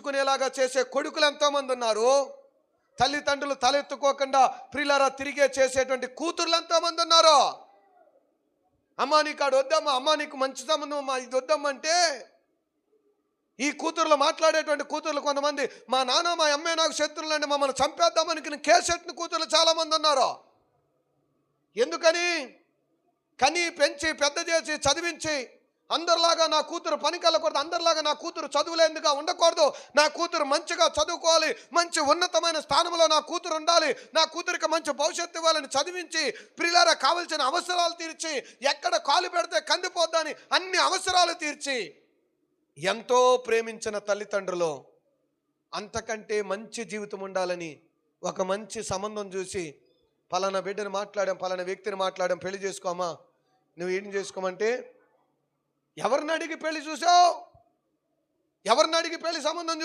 తలెత్తుకునేలాగా చేసే కొడుకులు ఎంతోమంది ఉన్నారు. తల్లిదండ్రులు తలెత్తుకోకుండా ప్రియులారా తిరిగే చేసేటువంటి కూతుర్లు ఎంతోమంది ఉన్నారు. అమ్మా నీకు ఆడు వద్దమ్మా, అమ్మా నీకు మంచి సంబంధం అమ్మా ఇది వద్దమ్మంటే ఈ కూతుర్లు మాట్లాడేటువంటి కూతుర్లు కొంతమంది మా నాన్న మా అమ్మే నాకు శత్రువులు అంటే మమ్మల్ని చంపేద్దామని కేసెట్టిన కూతుర్లు చాలామంది ఉన్నారు. ఎందుకని? కని పెంచి పెద్ద చేసి చదివించి అందరిలాగా నా కూతురు పనికి వెళ్ళకూడదు, అందరిలాగా నా కూతురు చదువులేందుగా ఉండకూడదు, నా కూతురు మంచిగా చదువుకోవాలి, మంచి ఉన్నతమైన స్థానంలో నా కూతురు ఉండాలి, నా కూతురికి మంచి భవిష్యత్తు ఇవ్వాలని చదివించి ప్రియులారా కావలసిన అవసరాలు తీర్చి ఎక్కడ కాలు పెడితే కందిపోద్దని అన్ని అవసరాలు తీర్చి ఎంతో ప్రేమించిన తల్లిదండ్రులు అంతకంటే మంచి జీవితం ఉండాలని ఒక మంచి సంబంధం చూసి పలానా బిడ్డను మాట్లాడాం, పలానా వ్యక్తిని మాట్లాడాం, పెళ్లి చేసుకోమా, నువ్వు ఏం చేసుకోమంటే ఎవరిని అడిగి పెళ్లి చూసావు? ఎవరిని అడిగి పెళ్లి సంబంధం